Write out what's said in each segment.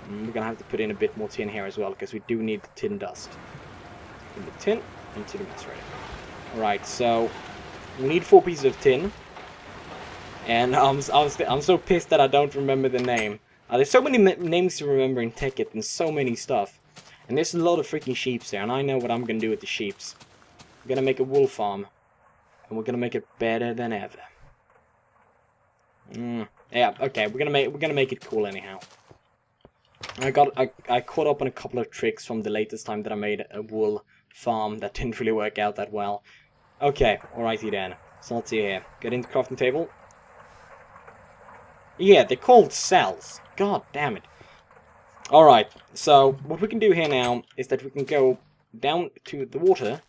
We're gonna have to put in a bit more tin here as well, because we do need the tin dust. In the tin, into the macerator. Alright, so we need 4 pieces of tin. And I'm so pissed that I don't remember the name. There's so many names to remember in Tekkit and so many stuff. And there's a lot of freaking sheeps there, and I know what I'm gonna do with the sheeps. We're gonna make a wool farm. And we're gonna make it better than ever. Yeah, okay, we're gonna make it cool anyhow. I caught up on a couple of tricks from the latest time that I made a wool farm that didn't really work out that well. Okay, alrighty then. So let's see here. Get into the crafting table. Yeah, they're called cells. God damn it. Alright, so what we can do here now is that we can go down to the water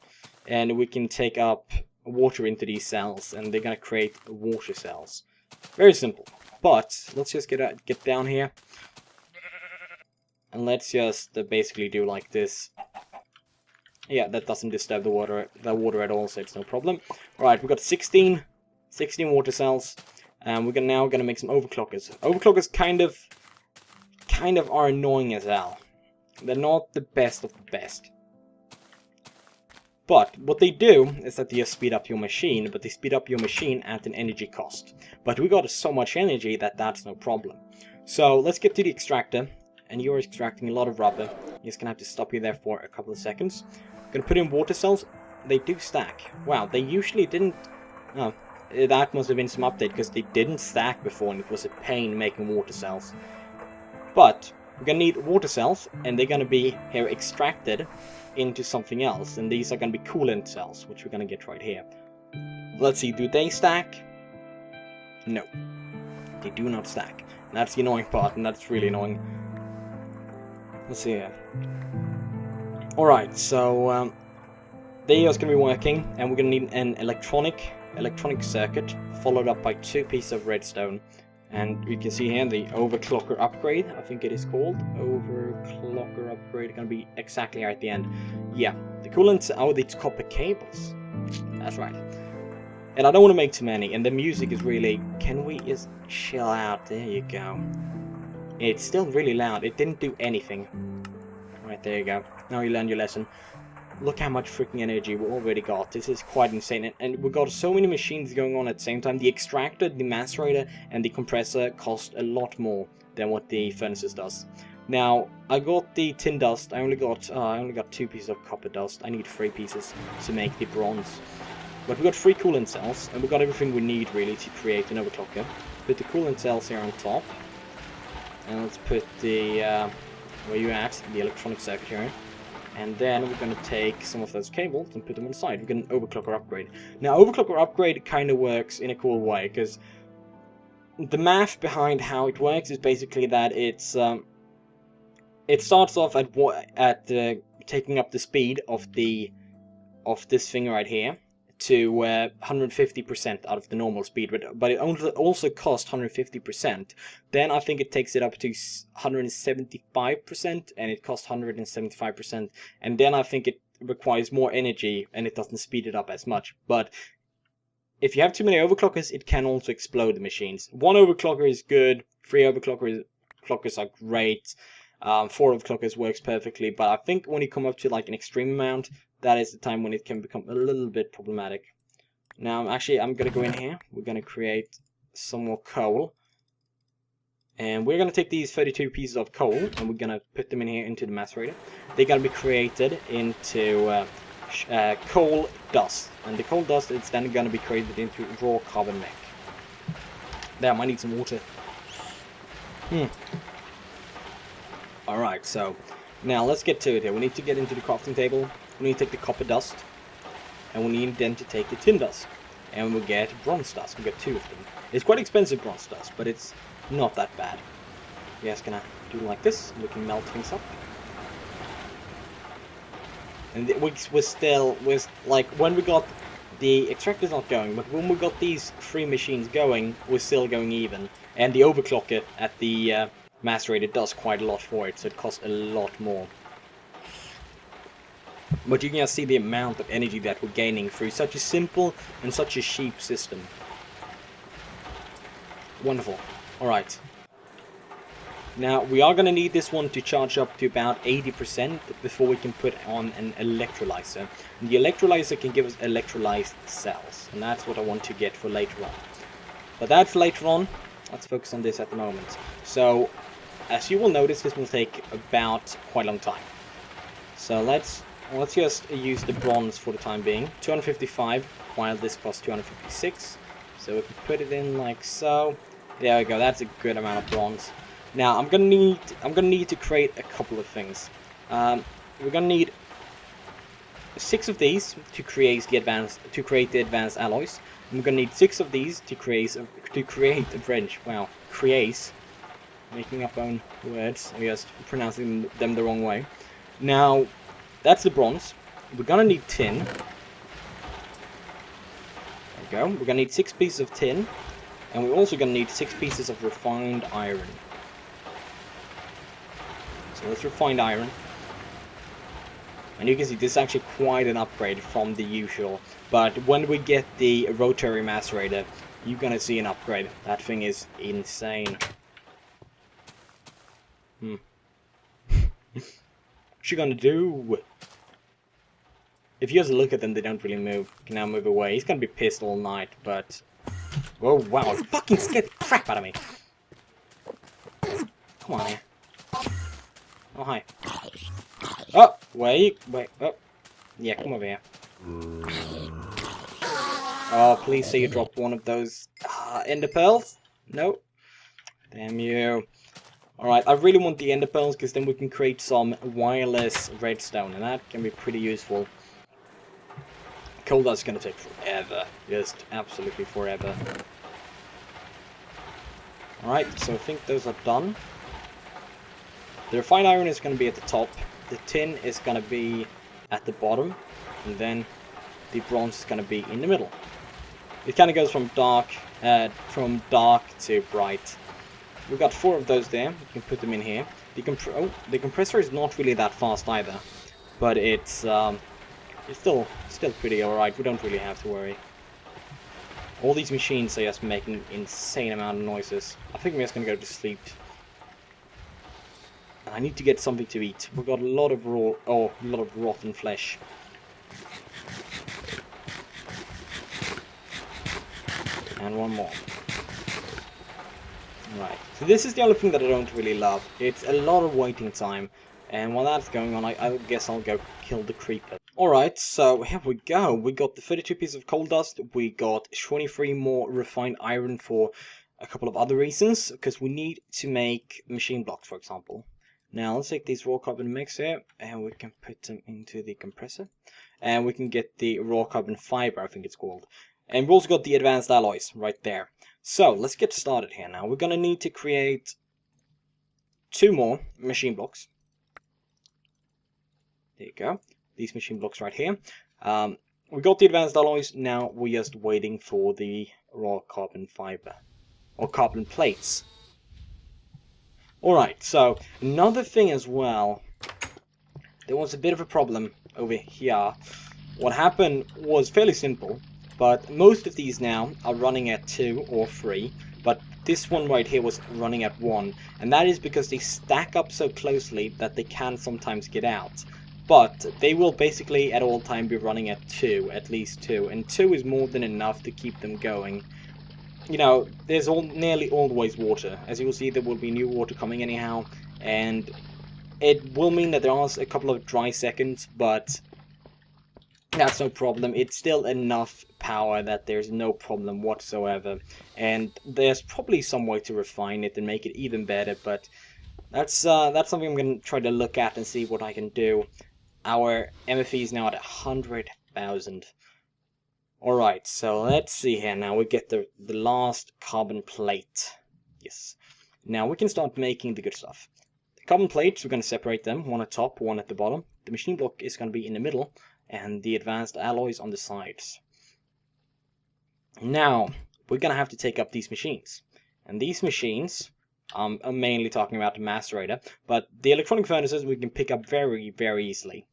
and we can take up water into these cells and they're gonna create water cells. Very simple. But let's just get down here. And let's just basically do like this. Yeah, that doesn't disturb the water at all, so it's no problem. Alright, we've got 16 water cells. And we're now gonna make some overclockers. Overclockers kind of are annoying as hell. They're not the best of the best. But what they do is that they just speed up your machine, but they speed up your machine at an energy cost. But we got so much energy that that's no problem. So let's get to the extractor. And you're extracting a lot of rubber. You're just gonna have to stop you there for a couple of seconds. Gonna put in water cells. They do stack. Wow, they usually didn't. Oh, that must have been some update because they didn't stack before, and it was a pain making water cells. But we're gonna need water cells, and they're gonna be here extracted into something else, and these are gonna be coolant cells, which we're gonna get right here. Let's see, do they stack? No, they do not stack. And that's the annoying part, and that's really annoying. Let's see here. Alright, so they are just going to be working, and we're going to need an electronic circuit, followed up by 2 pieces of redstone. And you can see here the overclocker upgrade, I think it is called. Overclocker upgrade, going to be exactly here at the end. Yeah, the coolant, oh, it's copper cables. That's right. And I don't want to make too many, and the music is really, can we just chill out? There you go. It's still really loud. It didn't do anything. Right, there you go. Now you learned your lesson. Look how much freaking energy we already got. This is quite insane. And we got so many machines going on at the same time. The extractor, the macerator, and the compressor cost a lot more than what the furnaces does. Now, I got the tin dust. I only got 2 pieces of copper dust. I need 3 pieces to make the bronze. But we got 3 coolant cells, and we got everything we need really to create an overclocker. Put the coolant cells here on top. And let's put the, where you at, the electronic circuit here. And then we're going to take some of those cables and put them on the side. We're going to overclocker upgrade. Now, overclocker upgrade kind of works in a cool way, because the math behind how it works is basically that it's, it starts off at taking up the speed of this thing right here to 150% out of the normal speed, but it also costs 150%. Then I think it takes it up to 175%, and it costs 175%. And then I think it requires more energy, and it doesn't speed it up as much. But if you have too many overclockers, it can also explode the machines. 1 overclocker is good. 3 overclockers are great. 4 overclockers works perfectly. But I think when you come up to like an extreme amount, that is the time when it can become a little bit problematic. Now, actually, I'm going to go in here. We're going to create some more coal. And we're going to take these 32 pieces of coal, and we're going to put them in here into the macerator. They're going to be created into coal dust. And the coal dust is then going to be created into raw carbon mech. Damn, I need some water. Alright, so now let's get to it here. We need to get into the crafting table. We need to take the copper dust, and we need then to take the tin dust, and we'll get bronze dust. We'll get 2 of them. It's quite expensive bronze dust, but it's not that bad. We're just gonna do like this, we can melt things up. And we're like, when we got the extractor's not going, but when we got these 3 machines going, we're still going even. And the overclocker at the macerator does quite a lot for it, so it costs a lot more. But you can just see the amount of energy that we're gaining through such a simple and such a cheap system. Wonderful. Alright. Now, we are going to need this one to charge up to about 80% before we can put on an electrolyzer. And the electrolyzer can give us electrolyzed cells, and that's what I want to get for later on. But that's later on. Let's focus on this at the moment. So, as you will notice, this will take about quite a long time. So let's just use the bronze for the time being. 255, while this costs 256. So we can put it in like so. There we go. That's a good amount of bronze. Now I'm gonna need to create a couple of things. We're gonna need 6 of these to create the advanced alloys. And we're gonna need 6 of these to create a wrench. Wow, create. Making up own words. I'm just pronouncing them the wrong way. Now, that's the bronze. We're gonna need tin. There we go. We're gonna need 6 pieces of tin. And we're also gonna need 6 pieces of refined iron. So let's refine iron. And you can see this is actually quite an upgrade from the usual. But when we get the rotary macerator, you're gonna see an upgrade. That thing is insane. What you gonna do? If you just look at them, they don't really move. You can now move away. He's gonna be pissed all night, but... Oh, wow. It fucking scared the crap out of me. Come on here. Oh, hi. Oh, wait. Oh. Yeah, come over here. Oh, please say you drop one of those ender pearls. No. Damn you. Alright, I really want the ender pearls because then we can create some wireless redstone, and that can be pretty useful. Coal dust is going to take forever. Just absolutely forever. Alright, so I think those are done. The refined iron is going to be at the top. The tin is going to be at the bottom. And then the bronze is going to be in the middle. It kind of goes from dark to bright. We've got 4 of those there. We can put them in here. The compressor is not really that fast either, but it's still pretty alright. We don't really have to worry. All these machines are just making an insane amount of noises. I think we're just gonna go to sleep. I need to get something to eat. We've got a lot of rotten flesh. And one more. Right, so this is the only thing that I don't really love. It's a lot of waiting time, and while that's going on, I guess I'll go kill the creeper. Alright, so here we go. We got the 32 pieces of coal dust, we got 23 more refined iron for a couple of other reasons, because we need to make machine blocks, for example. Now, let's take these raw carbon mix here, and we can put them into the compressor. And we can get the raw carbon fiber, I think it's called. And we've also got the advanced alloys right there. So, let's get started here now. We're going to need to create 2 more machine blocks. There you go. These machine blocks right here. We got the advanced alloys. Now we're just waiting for the raw carbon fiber. Or carbon plates. Alright, so another thing as well. There was a bit of a problem over here. What happened was fairly simple. But most of these now are running at 2 or 3, but this one right here was running at 1, and that is because they stack up so closely that they can sometimes get out. But they will basically at all time be running at 2, at least 2, and 2 is more than enough to keep them going. You know, there's nearly always water. As you will see, there will be new water coming anyhow, and it will mean that there are a couple of dry seconds, but that's no problem. It's still enough power that there's no problem whatsoever. And there's probably some way to refine it and make it even better, but that's something I'm going to try to look at and see what I can do. Our MFE is now at 100,000. Alright, so let's see here now. We get the last carbon plate. Yes. Now we can start making the good stuff. The carbon plates, we're going to separate them. One at the top, one at the bottom. The machine block is going to be in the middle, and the advanced alloys on the sides. Now, we're going to have to take up these machines. And these machines, I'm mainly talking about the macerator, but the electronic furnaces we can pick up very, very easily.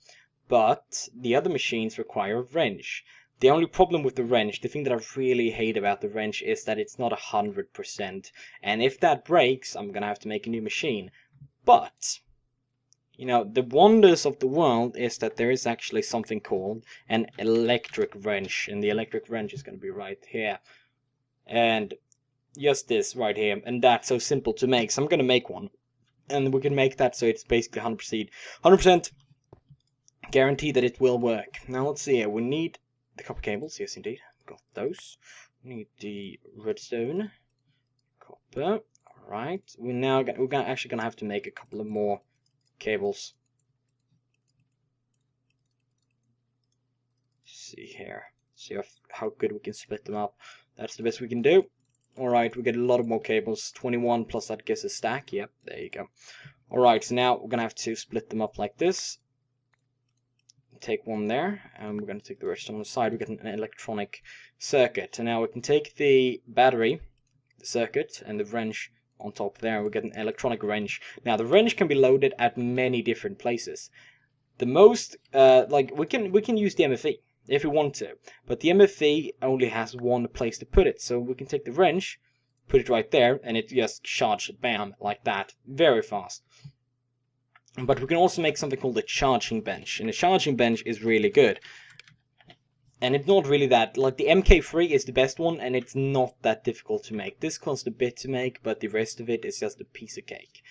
But the other machines require a wrench. The only problem with the wrench, the thing that I really hate about the wrench is that it's not 100%. And if that breaks, I'm gonna have to make a new machine. But, you know, the wonders of the world is that there is actually something called an electric wrench. And the electric wrench is gonna be right here. And just this right here. And that's so simple to make. So I'm gonna make one. And we can make that so it's basically 100% guarantee that it will work. Now let's see here. We need the copper cables. Yes, indeed. Got those. We need the redstone. Copper. Alright. We're actually gonna have to make a couple of more cables. Let's see here. See how good we can split them up. That's the best we can do. Alright, we get a lot of more cables. 21 plus that gives a stack. Yep, there you go. Alright, so now we're gonna have to split them up like this. Take one there, and we're gonna take the rest on the side. We get an electronic circuit. And now we can take the battery, the circuit, and the wrench on top there. We get an electronic wrench. Now the wrench can be loaded at many different places. The most, like we can use the MFE if we want to, but the MFE only has one place to put it. So we can take the wrench, put it right there, and it just charges, bam, like that, very fast. But we can also make something called a charging bench, and a charging bench is really good. And it's not really that, like the MK3 is the best one, and it's not that difficult to make. This costs a bit to make, but the rest of it is just a piece of cake.